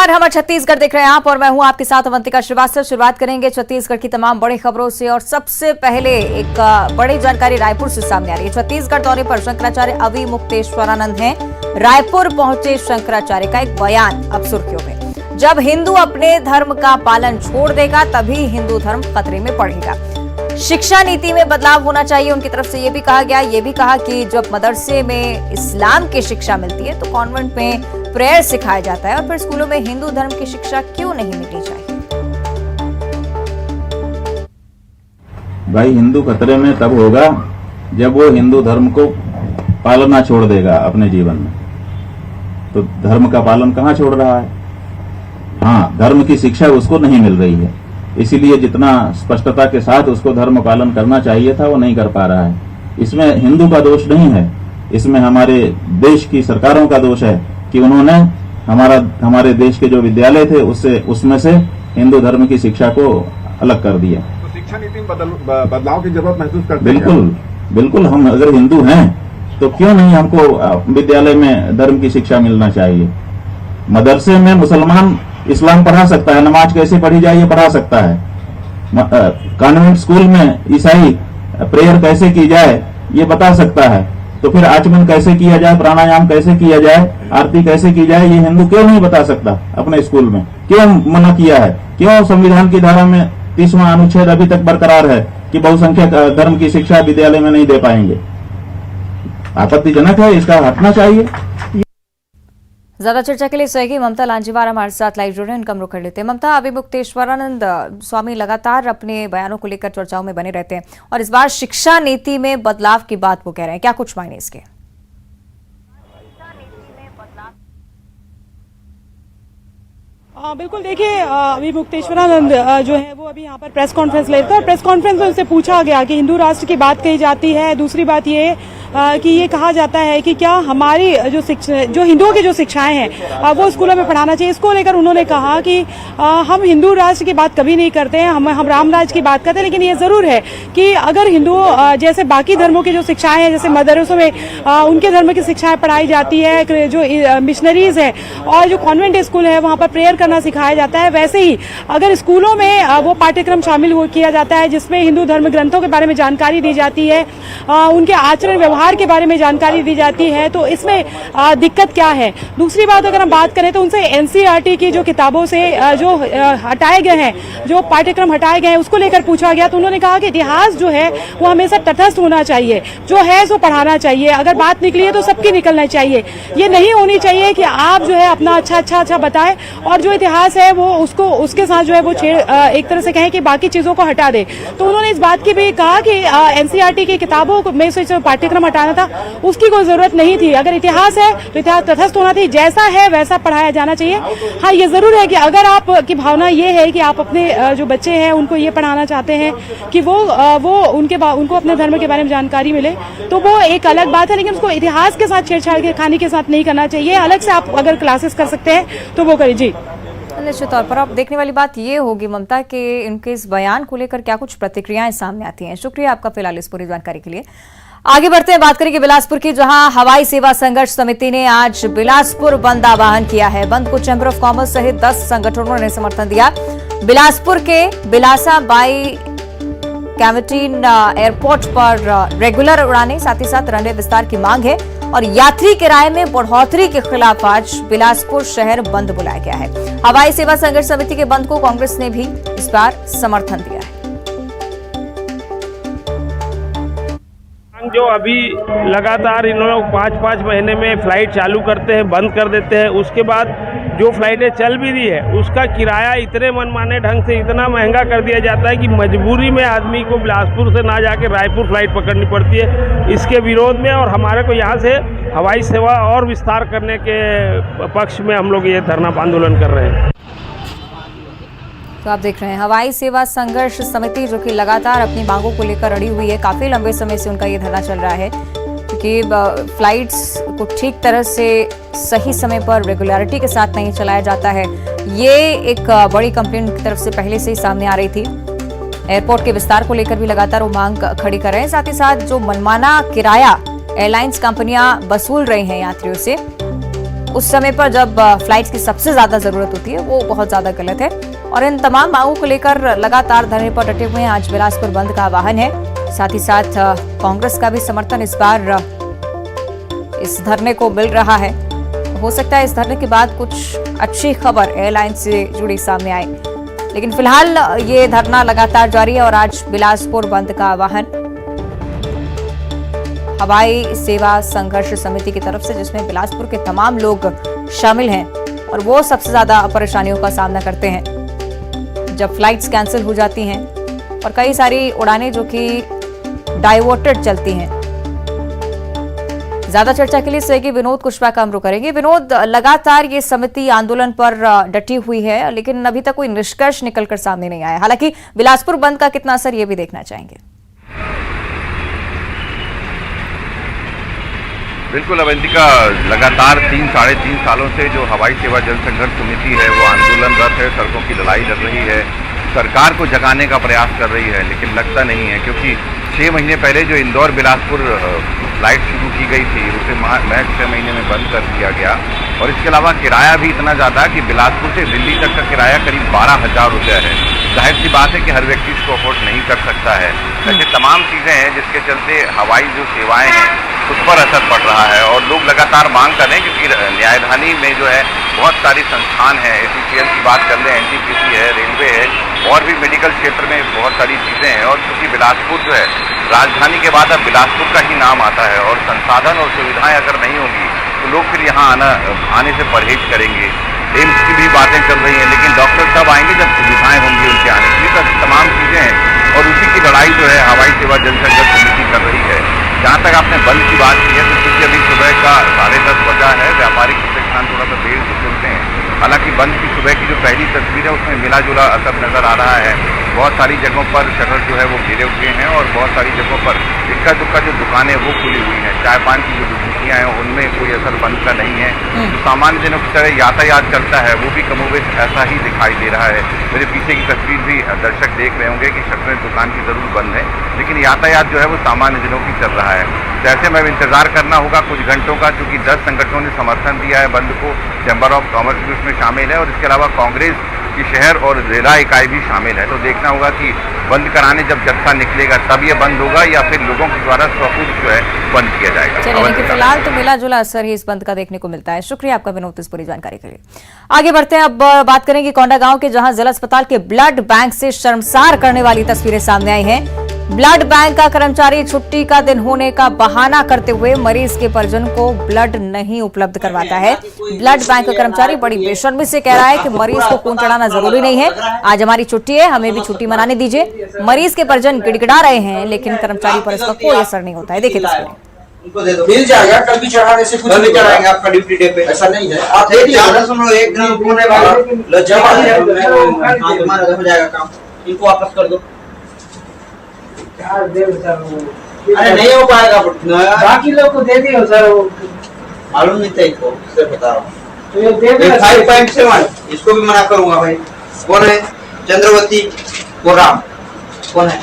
नमस्कार, हम छत्तीसगढ़ देख रहे हैं आप और मैं हूं आपके साथ अवंतिका श्रीवास्तव। शुरुआत करेंगे छत्तीसगढ़ की तमाम बड़ी खबरों से और सबसे पहले एक बड़ी जानकारी रायपुर से सामने आ रही है। छत्तीसगढ़ दौरे पर शंकराचार्य अविमुक्तेश्वरानंद हैं। रायपुर पहुंचे शंकराचार्य का एक बयान अब सुर्खियों में। जब हिंदू अपने धर्म का पालन छोड़ देगा तभी हिंदू धर्म खतरे में पड़ेगा। शिक्षा नीति में बदलाव होना चाहिए उनकी तरफ से, ये भी कहा गया। ये भी कहा कि जब मदरसे में इस्लाम की शिक्षा मिलती है तो कॉन्वेंट में प्रेयर सिखाया जाता है और फिर स्कूलों में हिंदू धर्म की शिक्षा क्यों नहीं मिलनी चाहिए। भाई, हिंदू खतरे में तब होगा जब वो हिंदू धर्म को पालना छोड़ देगा अपने जीवन में। तो धर्म का पालन कहाँ छोड़ रहा है? हाँ, धर्म की शिक्षा उसको नहीं मिल रही है, इसीलिए जितना स्पष्टता के साथ उसको धर्म पालन करना चाहिए था वो नहीं कर पा रहा है। इसमें हिंदू का दोष नहीं है, इसमें हमारे देश की सरकारों का दोष है कि उन्होंने हमारे देश के जो विद्यालय थे उसमें से हिंदू धर्म की शिक्षा को अलग कर दिया। तो शिक्षा नीति में बदलाव की जरूरत महसूस करते हैं? बिल्कुल। हम अगर हिंदू हैं तो क्यों नहीं हमको विद्यालय में धर्म की शिक्षा मिलना चाहिए। मदरसे में मुसलमान इस्लाम पढ़ा सकता है, नमाज कैसे पढ़ी जाए ये पढ़ा सकता है। कॉन्वेंट स्कूल में ईसाई प्रेयर कैसे की जाए ये बता सकता है। तो फिर आचमन कैसे किया जाए, प्राणायाम कैसे किया जाए, आरती कैसे की जाए, ये हिंदू क्यों नहीं बता सकता अपने स्कूल में? क्यों मना किया है? क्यों संविधान की धारा में 30वां अनुच्छेद अभी तक बरकरार है कि बहुसंख्यक धर्म की शिक्षा विद्यालय में नहीं दे पाएंगे? आपत्तिजनक है, इसका हटना चाहिए। ज्यादा चर्चा के लिए सहयोगी ममता लांजीवार हमारे साथ लाइव जुड़े, उनका रुख कर लेते हैं। ममता, अविमुक्तेश्वरानंद स्वामी लगातार अपने बयानों को लेकर चर्चाओं में बने रहते हैं और इस बार शिक्षा नीति में बदलाव की बात वो कह रहे हैं, क्या कुछ मायने इसके? बिल्कुल, देखिए अविमुक्तेश्वरानंद जो है वो अभी यहाँ पर प्रेस कॉन्फ्रेंस ले रहे थे और प्रेस कॉन्फ्रेंस में उनसे पूछा गया कि हिंदू राष्ट्र की बात कही जाती है। दूसरी बात ये कि ये कहा जाता है कि क्या हमारी जो हिंदुओं की जो शिक्षाएं हैं वो स्कूलों में पढ़ाना चाहिए। इसको लेकर उन्होंने कहा कि हम हिंदू राष्ट्र की बात कभी नहीं करते हैं, हम राम राज्य की बात करते हैं, लेकिन ये जरूर है कि अगर हिंदू जैसे बाकी धर्मों की जो शिक्षाएं हैं, जैसे मदरसों में उनके धर्म की शिक्षाएं पढ़ाई जाती है, जो मिशनरीज है और जो कॉन्वेंट स्कूल है वहां पर प्रेयर करना सिखाया जाता है, वैसे ही अगर स्कूलों में वो पाठ्यक्रम शामिल किया जाता है जिसमें हिंदू धर्म ग्रंथों के बारे में जानकारी दी जाती है, उनके आचरण व्यवहार के बारे में जानकारी दी जाती है, तो इसमें दिक्कत क्या है। दूसरी बात अगर हम बात करें तो उनसे एनसीईआरटी की जो किताबों से जो हटाए गए हैं, जो पाठ्यक्रम हटाए गए हैं, उसको लेकर पूछा गया तो उन्होंने कहा कि इतिहास जो है वो हमेशा तटस्थ होना चाहिए, जो है सो पढ़ाना चाहिए। अगर बात निकली है तो सबकी निकलना चाहिए, ये नहीं होनी चाहिए कि आप जो है अपना अच्छा बताएं और जो इतिहास है वो उसके साथ जो है वो एक तरह से कहें कि बाकी चीजों को हटा दे। तो उन्होंने इस बात की भी कहा कि एनसीईआरटी की किताबों में से जो पाठ्यक्रम हटाना था उसकी कोई जरूरत नहीं थी। अगर इतिहास है तो इतिहास तटस्थ होना चाहिए, जैसा है वैसा पढ़ाया जाना चाहिए। हाँ, ये जरूर है कि अगर आपकी भावना ये है कि आप अपने जो बच्चे हैं उनको ये पढ़ाना चाहते हैं कि वो उनको अपने धर्म के बारे में जानकारी मिले तो वो एक अलग बात है, लेकिन उसको इतिहास के साथ छेड़छाड़ के खाने के साथ नहीं करना चाहिए। अलग से आप अगर क्लासेस कर सकते हैं तो वो करें। जी, निश्चित तौर पर अब देखने वाली बात ये होगी ममता कि इनके इस बयान को लेकर क्या कुछ प्रतिक्रियाएं सामने आती हैं। शुक्रिया आपका फिलहाल इस पूरी जानकारी के लिए। आगे बढ़ते हैं, बात करेंगे बिलासपुर की, जहां हवाई सेवा संघर्ष समिति ने आज बिलासपुर बंद आह्वान किया है। बंद को चैंबर ऑफ कॉमर्स सहित 10 संगठनों ने समर्थन दिया। बिलासपुर के बिलासा बाई कैविटीन एयरपोर्ट पर रेगुलर उड़ानें, साथ ही साथ रनवे विस्तार की मांग है और यात्री किराए में बढ़ोतरी के खिलाफ आज बिलासपुर शहर बंद बुलाया गया है। हवाई सेवा संघर्ष समिति के बंद को कांग्रेस ने भी इस बार समर्थन दिया है। जो अभी लगातार इन लोग 5-5 महीने में फ्लाइट चालू करते हैं, बंद कर देते हैं, उसके बाद जो फ्लाइटें चल भी रही है उसका किराया इतने मनमाने ढंग से इतना महंगा कर दिया जाता है कि मजबूरी में आदमी को बिलासपुर से ना जाके रायपुर फ्लाइट पकड़नी पड़ती है। इसके विरोध में और हमारे को यहाँ से हवाई सेवा और विस्तार करने के पक्ष में हम लोग ये धरना आंदोलन कर रहे हैं। तो आप देख रहे हैं हवाई सेवा संघर्ष समिति जो कि लगातार अपनी मांगों को लेकर अड़ी हुई है। काफी लंबे समय से उनका ये धरना चल रहा है क्योंकि फ्लाइट्स को ठीक तरह से सही समय पर रेगुलरिटी के साथ नहीं चलाया जाता है। ये एक बड़ी कंप्लेंट की तरफ से पहले से ही सामने आ रही थी। एयरपोर्ट के विस्तार को लेकर भी लगातार वो मांग खड़ी कर रहे हैं। साथ ही साथ जो मनमाना किराया एयरलाइंस कंपनियां वसूल रही हैं यात्रियों से उस समय पर जब फ्लाइट्स की सबसे ज्यादा जरूरत होती है वो बहुत ज्यादा गलत है। और इन तमाम मांगों को लेकर लगातार धरने पर डटे हुए हैं। आज बिलासपुर बंद का आह्वान है, साथ ही साथ कांग्रेस का भी समर्थन इस बार इस धरने को मिल रहा है। हो सकता है इस धरने के बाद कुछ अच्छी खबर एयरलाइन से जुड़ी सामने आए, लेकिन फिलहाल ये धरना लगातार जारी है। और आज बिलासपुर बंद का आह्वान हवाई सेवा संघर्ष समिति की तरफ से, जिसमें बिलासपुर के तमाम लोग शामिल हैं और वो सबसे ज्यादा परेशानियों का सामना करते हैं जब फ्लाइट्स कैंसिल हो जाती हैं और कई सारी उड़ानें जो कि डाइवर्टेड चलती हैं। ज्यादा चर्चा के लिए सहयोगी विनोद कुशवाहा का हम रुख करेंगे। विनोद, लगातार ये समिति आंदोलन पर डटी हुई है, लेकिन अभी तक कोई निष्कर्ष निकलकर सामने नहीं आया। हालांकि बिलासपुर बंद का कितना असर ये भी देखना चाहेंगे। बिल्कुल अवंतिका, लगातार 3-3.5 सालों से जो हवाई सेवा जन संघर्ष समिति है वो आंदोलनरत है, सड़कों की लड़ाई लड़ रही है, सरकार को जगाने का प्रयास कर रही है, लेकिन लगता नहीं है। क्योंकि 6 महीने पहले जो इंदौर बिलासपुर फ्लाइट शुरू की गई थी उसे महज 6 महीने में बंद कर दिया गया। और इसके अलावा किराया भी इतना ज़्यादा कि बिलासपुर से दिल्ली तक का किराया करीब 12,000 रुपये है। जाहिर सी बात है कि हर व्यक्ति इसको अफोर्ड नहीं कर सकता है। ऐसे तमाम चीज़ें हैं जिसके चलते हवाई जो सेवाएं हैं उस पर असर पड़ रहा है और लोग लगातार मांग कर रहे हैं। क्योंकि न्यायधानी में जो है बहुत सारी संस्थान हैं, ACCL की बात कर लें, NTPC है, रेलवे है और भी मेडिकल क्षेत्र में बहुत सारी चीज़ें हैं। और क्योंकि बिलासपुर जो है राजधानी के बाद अब बिलासपुर का ही नाम आता है और संसाधन और सुविधाएं अगर नहीं होंगी तो लोग फिर यहाँ आने से परहेज करेंगे। एम्स की भी बातें चल रही हैं, लेकिन डॉक्टर तब आएंगे जब सुविधाएं होंगी उनके आने की। तो तमाम चीज़ें हैं और उसी की लड़ाई जो है हवाई सेवा जन संघर्ष समिति कर रही है। जहाँ तक आपने बंद की बात की है तो क्योंकि अभी सुबह का 10:30 बजा है, व्यापारिक प्रतिष्ठान थोड़ा सा देर से खुलते हैं। हालांकि बंद की सुबह की जो पहली तस्वीर है उसमें मिला जुला असर नजर आ रहा है। बहुत सारी जगहों पर शटर जो है वो गिरे हुए हैं और बहुत सारी जगहों पर इक्का दुक्का जो दुकानें वो खुली हुई हैं। चाय पान की जो दुकानियाँ हैं उनमें कोई असर बंद का नहीं है। जो सामान्य दिनों की तरह यातायात चलता है वो भी कमोबेश ऐसा ही दिखाई दे रहा है। मेरे पीछे की तस्वीर भी दर्शक देख रहे होंगे कि शटरें दुकान की जरूर बंद है, लेकिन यातायात जो है वो सामान्य दिनों की चल रहा है। तो ऐसे में इंतजार करना होगा कुछ घंटों का, क्योंकि 10 संगठनों ने समर्थन दिया है बंद को। चैम्बर ऑफ कॉमर्स भी उसमें शामिल है और इसके अलावा कांग्रेस की शहर और जिला इकाई भी शामिल है। तो देखना होगा कि बंद कराने जब जत्था निकलेगा तब ये बंद होगा या फिर लोगों के द्वारा स्वखुद जो है बंद किया जाएगा। चलिए, लेकिन फिलहाल तो मिला जुला असर ही इस बंद का देखने को मिलता है। शुक्रिया आपका विनोद इस पूरी जानकारी के लिए। आगे बढ़ते हैं, अब बात करेंगे कोंडागांव के, जहां जिला अस्पताल के ब्लड बैंक से शर्मसार करने वाली तस्वीरें सामने आई हैं। ब्लड बैंक का कर्मचारी छुट्टी का दिन होने का बहाना करते हुए मरीज के परिजन को ब्लड नहीं उपलब्ध करवाता है। ब्लड बैंक का कर्मचारी बड़ी बेशर्मी से कह रहा है कि मरीज को खून चढ़ाना जरूरी नहीं है, आज हमारी छुट्टी है, हमें भी छुट्टी मनाने दीजिए। मरीज के परिजन गिड़गिड़ा रहे हैं, लेकिन कर्मचारी पर इसका कोई असर नहीं होता है। देखिए तस्वीरें। उनको दे दो, मिल जाएगा, कल भी चढ़ाने से कुछ नहीं कराएंगे आपका ड्यूटी डे पे। ऐसा नहीं है, आप दे दीजिए। सुनो, एक दिन होने वाला जमा है, तुम्हारा हो जाएगा काम, इनको वापस कर दो। अरे नहीं हो पाएगा, बाकी लोग को दे दियो सर, वो मालूम नहीं था इनको, इससे बता रहा हूँ। तो ये दे दो 5.7 इसको भी मना करूंगा भाई। कौन है? चंद्रवती को राम कौन है?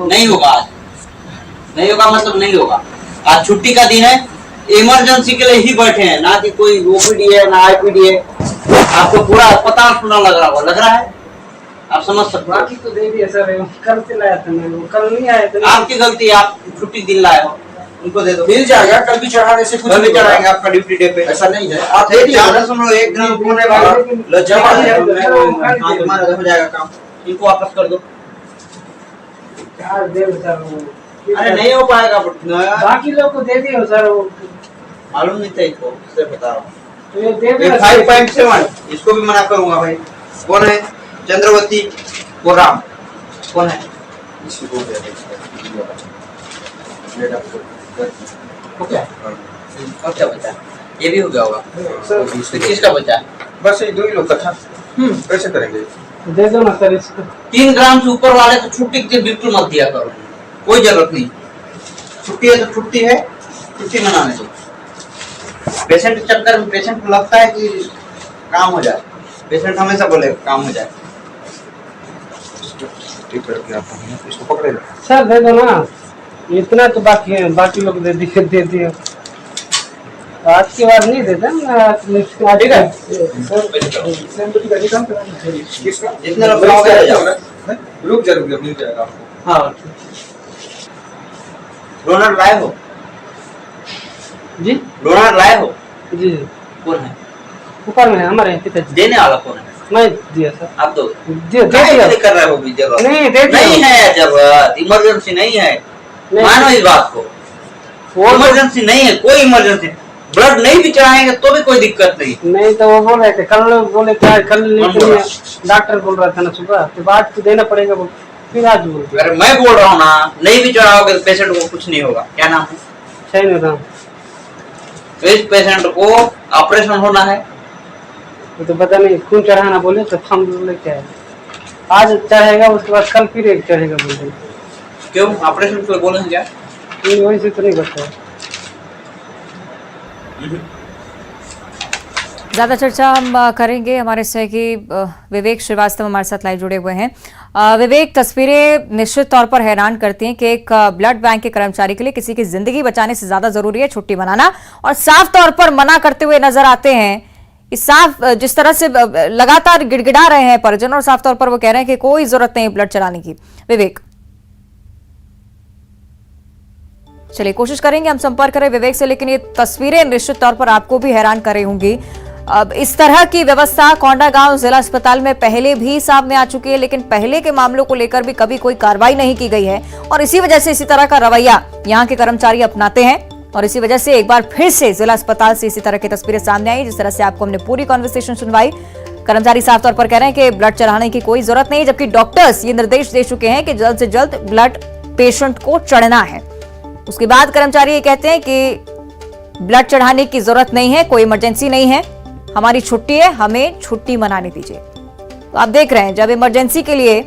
नहीं होगा आज, नहीं होगा मतलब नहीं होगा। आज छुट्टी का दिन है, इमरजेंसी के लिए ही बैठे हैं, ना कि कोई ओपीडी है ना आईपीडी है। आपको पूरा अस्पताल सुना लग रहा है, आप समझ सकते हो। बाकी तो दे दिया सर, कल से लाया था मैं, वो कल नहीं आया था। आपकी गलती, आप छुट्टी दिन लाए हो, उनको दे दो, मिल जाएगा, कल भी चढ़ाने से कुछ नहीं कराएंगे आपका ड्यूटी डे पे। ऐसा नहीं है, आप दे दीजिए। सुनो, एक दिन होने वाला जमा है, तुम्हारा हो जाएगा काम, इनको वापस कर दो। अरे नहीं हो पाएगा, बाकी लोग को दे दियो सर, वो मालूम नहीं था इनको, इससे बता रहा हूँ। तो ये दे दो 5.7 इसको भी मना करूंगा भाई। कौन है? चंद्रवती को राम कौन है? और क्या बचा? ये भी हो गया होगा। किसका बचा? बस ये 2 ही लोग का था। कैसे करेंगे? दे दो ना सर इसको। 3 ग्राम से ऊपर वाले को छुट्टी के बिल्कुल मत दिया करो, कोई जरूरत नहीं। छुट्टी है तो छुट्टी है, छुट्टी मनाने दो। पेशेंट के चक्कर में पेशेंट को लगता है कि काम हो जाए, पेशेंट हमेशा बोले काम हो जाए। ठीक करके आप इसको पकड़े लो। सर दे दो ना। इतना तो बाकी है, बाकी लोग दे दिए। आज की बार नहीं देते ना, ठीक है जितने लोग बनाओगे आ जाओ। रुक जा मिल जाएगा आपको। हाँ डोनर लाए हो जी डोनर लाए हो जी कौन है ऊपर में है हमारे पिताजी। देने वाला कौन है मैं दिया सर। आप दो दे नहीं कर रहे हो भी जरूरत नहीं दे दिया। नहीं है जरूरत इमरजेंसी नहीं है नहीं। मानो इस बात को वो इमरजेंसी नहीं है कोई इमरजेंसी ब्लड नहीं भी चढ़ाएंगे तो भी कोई दिक्कत नहीं नहीं तो वो बोल रहे थे कल बोले क्या कल लेके डॉक्टर बोल रहा था ना सुबह तो बात तो देना पड़ेगा बोल फिर आज बोल अगर मैं बोल रहा हूँ ना नहीं भी चढ़ाओगे तो पेशेंट को कुछ नहीं होगा क्या नाम है सही नहीं था तो इस पेशेंट को ऑपरेशन होना है वो तो पता नहीं खून चढ़ाना बोले तो हम बोले क्या है आज चढ़ेगा उसके बाद कल फिर एक चढ़ेगा बोले क्यों ऑपरेशन के लिए बोले हैं क्या वही से तो नहीं करता है। ज्यादा चर्चा हम करेंगे हमारे सहयोगी विवेक श्रीवास्तव हमारे साथ लाइव जुड़े हुए हैं। विवेक, तस्वीरें निश्चित तौर पर हैरान करती हैं कि एक ब्लड बैंक के कर्मचारी के लिए किसी की जिंदगी बचाने से ज्यादा जरूरी है छुट्टी मनाना, और साफ तौर पर मना करते हुए नजर आते हैं। इस साफ जिस तरह से लगातार गिड़गिड़ा रहे हैं परिजन, और साफ तौर पर वो कह रहे हैं कि कोई जरूरत नहीं ब्लड चलाने की। विवेक, चलिए कोशिश करेंगे हम संपर्क करें विवेक से, लेकिन ये तस्वीरें निश्चित तौर पर आपको भी हैरान कर रही होंगी। अब इस तरह की व्यवस्था कोंडागांव जिला अस्पताल में पहले भी सामने आ चुकी है, लेकिन पहले के मामलों को लेकर भी कभी कोई कार्रवाई नहीं की गई है, और इसी वजह से इसी तरह का रवैया यहाँ के कर्मचारी अपनाते हैं, और इसी वजह से एक बार फिर से जिला अस्पताल से इसी तरह की तस्वीरें सामने आई। जिस तरह से आपको हमने पूरी कॉन्वर्सेशन सुनवाई, कर्मचारी साफ तौर पर कह रहे हैं कि ब्लड चढ़ाने की कोई जरूरत नहीं, जबकि डॉक्टर्स ये निर्देश दे चुके हैं कि जल्द से जल्द ब्लड पेशेंट को चढ़ना है। उसके बाद कर्मचारी ये कहते हैं कि ब्लड चढ़ाने की जरूरत नहीं है, कोई इमरजेंसी नहीं है, हमारी छुट्टी है, हमें छुट्टी मनाने दीजिए। तो आप देख रहे हैं जब इमरजेंसी के लिए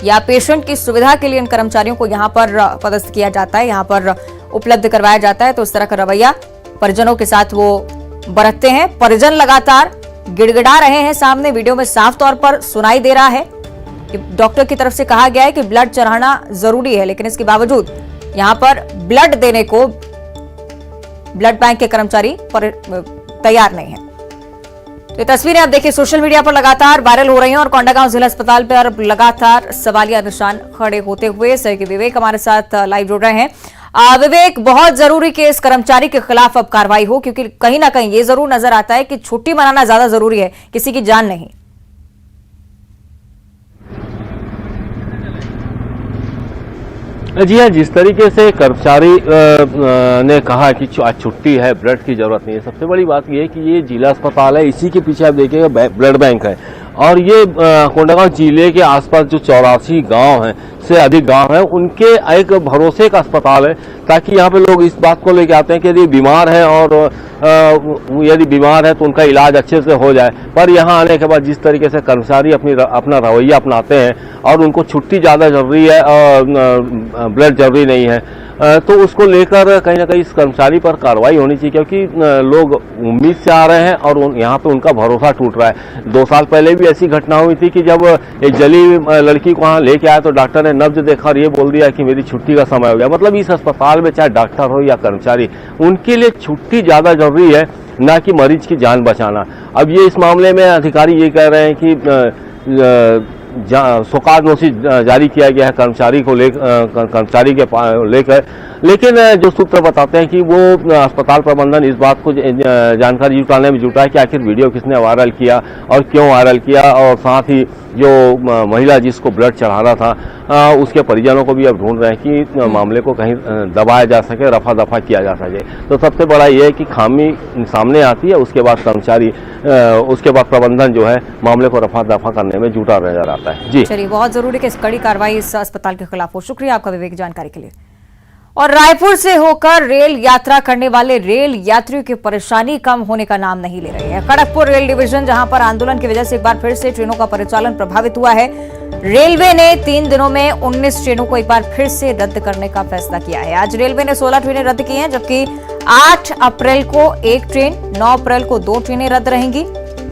या पेशेंट की सुविधा के लिए इन कर्मचारियों को यहां पर पदस्थ किया जाता है, यहां पर उपलब्ध करवाया जाता है, तो इस तरह का रवैया परिजनों के साथ वो बरतते हैं। परिजन लगातार गिड़गिड़ा रहे हैं, सामने वीडियो में साफ तौर पर सुनाई दे रहा है कि डॉक्टर की तरफ से कहा गया है कि ब्लड चढ़ाना जरूरी है, लेकिन इसके बावजूद यहां पर ब्लड देने को ब्लड बैंक के कर्मचारी तैयार नहीं है। तो ये तस्वीरें आप देखिए सोशल मीडिया पर लगातार वायरल हो रही हैं, और कोंडागांव जिला अस्पताल पर लगातार सवालिया निशान खड़े होते हुए सहयोगी विवेक हमारे साथ लाइव जुड़ रहे हैं। विवेक, बहुत जरूरी कि इस कर्मचारी के खिलाफ अब कार्रवाई हो, क्योंकि कहीं ना कहीं ये जरूर नजर आता है कि छुट्टी मनाना ज्यादा जरूरी है, किसी की जान नहीं। जी हाँ, जिस तरीके से कर्मचारी ने कहा कि आज छुट्टी है, ब्लड की जरूरत नहीं है, सबसे बड़ी बात यह है कि ये जिला अस्पताल है, इसी के पीछे आप देखिएगा ब्लड बैंक है, और ये कोंडागांव जिले के आसपास जो 84 गांव हैं से अधिक गांव हैं, उनके एक भरोसे का अस्पताल है, ताकि यहाँ पे लोग इस बात को लेके आते हैं कि यदि बीमार है और यदि बीमार है तो उनका इलाज अच्छे से हो जाए। पर यहाँ आने के बाद जिस तरीके से कर्मचारी अपना रवैया अपनाते हैं और उनको छुट्टी ज़्यादा जरूरी है और ब्लड जरूरी नहीं है, तो उसको लेकर कहीं ना कहीं इस कर्मचारी पर कार्रवाई होनी चाहिए, क्योंकि लोग उम्मीद से आ रहे हैं और यहाँ पे उनका भरोसा टूट रहा है। 2 साल पहले भी ऐसी घटना हुई थी कि जब एक जली लड़की को वहाँ लेके आया तो डॉक्टर ने नब्ज देखा और ये बोल दिया कि मेरी छुट्टी का समय हो गया। मतलब इस अस्पताल में चाहे डॉक्टर हो या कर्मचारी, उनके लिए छुट्टी ज़्यादा जरूरी है, ना कि मरीज की जान बचाना। अब ये इस मामले में अधिकारी ये कह रहे हैं कि सोकाज नोटिस जारी किया गया है कर्मचारी को कर्मचारी के लेकर, लेकिन जो सूत्र बताते हैं कि वो अस्पताल प्रबंधन इस बात को जानकारी जुटाने में जुटा है कि आखिर वीडियो किसने वायरल किया और क्यों वायरल किया, और साथ ही जो महिला जिसको ब्लड चढ़ाना था उसके परिजनों को भी अब ढूंढ रहे हैं कि मामले को कहीं दबाया जा सके, रफा दफा किया जा सके। तो सबसे बड़ा ये है कि खामी सामने आती है, उसके बाद कर्मचारी उसके बाद प्रबंधन जो है मामले को रफा दफा करने में जुटा नजर आता है। जी चलिए, बहुत जरूरी कि कड़ी कार्रवाई इस अस्पताल के खिलाफ हो। शुक्रिया आपका विवेक जानकारी के लिए। और रायपुर से होकर रेल यात्रा करने वाले रेल यात्रियों की परेशानी कम होने का नाम नहीं ले रही है। खड़गपुर रेल डिवीजन, जहां पर आंदोलन की वजह से एक बार फिर से ट्रेनों का परिचालन प्रभावित हुआ है। रेलवे ने 3 दिनों में 19 ट्रेनों को एक बार फिर से रद्द करने का फैसला किया है। आज रेलवे ने 16 ट्रेनें रद्द की हैं, जबकि 8 अप्रैल को 1 ट्रेन, 9 अप्रैल को 2 ट्रेनें रद्द रहेंगी।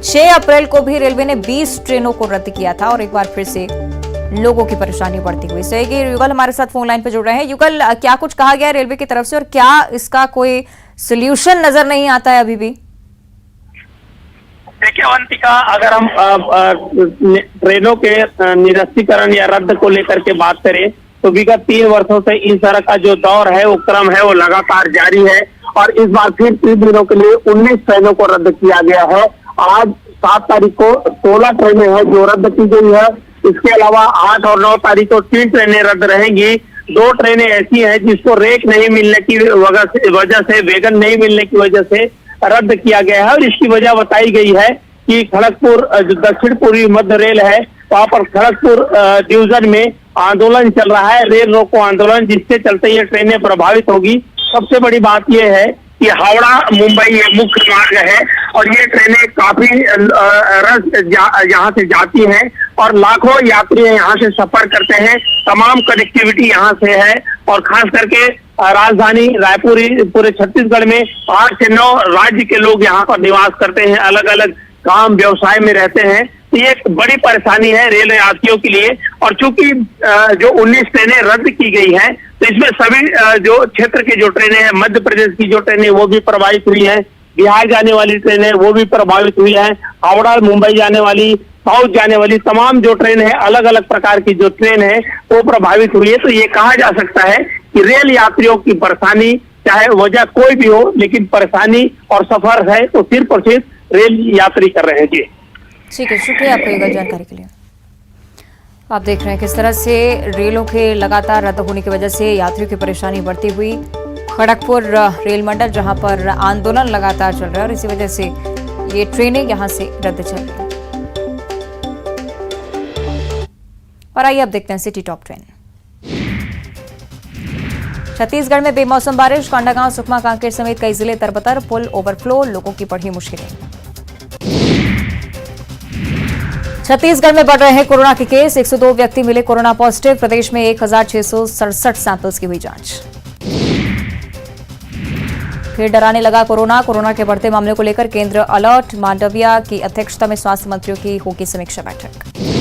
6 अप्रैल को भी रेलवे ने 20 ट्रेनों को रद्द किया था और एक बार फिर से लोगों की परेशानी बढ़ती हुई। सहयोगी युगल हमारे साथ फोन लाइन पर जुड़ रहे हैं। युगल, क्या कुछ कहा गया है रेलवे की तरफ से और क्या इसका कोई सोल्यूशन नजर नहीं आता है अभी भी? देखिए अवंतिका, अगर हम ट्रेनों के निरस्तीकरण या रद्द को लेकर के बात करें तो विगत 3 वर्षों से इस तरह का जो दौर है, वो क्रम है, वो लगातार जारी है और इस बार फिर 3 दिनों के लिए 19 ट्रेनों को रद्द किया गया है। आज 7 तारीख को 16 ट्रेनें हैं जो रद्द की गई है। इसके अलावा 8 और 9 तारीख को 3 ट्रेनें रद्द रहेंगी। 2 ट्रेनें ऐसी हैं जिसको रेक नहीं मिलने की वजह से, वैगन नहीं मिलने की वजह से रद्द किया गया है और इसकी वजह बताई गई है कि खड़गपुर जो दक्षिण पूर्वी मध्य रेल है, वहां पर खड़गपुर डिवीजन में आंदोलन चल रहा है, रेल रोको आंदोलन, जिसके चलते ये ट्रेनें प्रभावित होगी। सबसे बड़ी बात यह है कि हावड़ा मुंबई ये मुख्य मार्ग है और ये ट्रेनें काफी यहाँ से जाती हैं और लाखों यात्री यहाँ से सफर करते हैं। तमाम कनेक्टिविटी यहाँ से है और खास करके राजधानी रायपुर, पूरे छत्तीसगढ़ में 8 से 9 राज्य के लोग यहाँ पर निवास करते हैं, अलग अलग काम व्यवसाय में रहते हैं। तो ये एक बड़ी परेशानी है रेल यात्रियों के लिए और चूंकि जो 19 ट्रेनें रद्द की गई हैं तो इसमें सभी जो क्षेत्र की जो ट्रेनें हैं, मध्य प्रदेश की जो ट्रेनें वो भी प्रभावित हुई हैं, बिहार जाने वाली ट्रेनें वो भी प्रभावित हुई हैं, हावड़ा मुंबई जाने वाली, साउथ जाने वाली तमाम जो ट्रेन है, अलग अलग प्रकार की जो ट्रेन है वो प्रभावित हुई है। तो ये कहा जा सकता है कि रेल यात्रियों की परेशानी, चाहे वजह कोई भी हो, लेकिन परेशानी और सफर है तो सिर्फ और सिर्फ रेल यात्री कर रहे हैं। जी ठीक है, शुक्रिया आपको युगल जानकारी के लिए। आप देख रहे हैं किस तरह से रेलों के लगातार रद्द होने की वजह से यात्रियों की परेशानी बढ़ती हुई। खड़गपुर रेल मंडल जहां पर आंदोलन लगातार चल रहा है और इसी वजह से ये ट्रेनें यहां से रद्द चल रही हैं। और आइए अब देखते हैं सिटी टॉप ट्रेन। छत्तीसगढ़ में बेमौसम बारिश, कोंडागांव, सुकमा, कांकेर समेत कई जिले तरबतर, पुल ओवरफ्लो, लोगों की बढ़ी मुश्किलें। छत्तीसगढ़ में बढ़ रहे हैं कोरोना के केस, 102 व्यक्ति मिले कोरोना पॉजिटिव। प्रदेश में 1667 सैंपल्स की हुई जांच। फिर डराने लगा कोरोना के बढ़ते मामलों को लेकर केंद्र अलर्ट। मांडविया की अध्यक्षता में स्वास्थ्य मंत्रियों की होगी समीक्षा बैठक।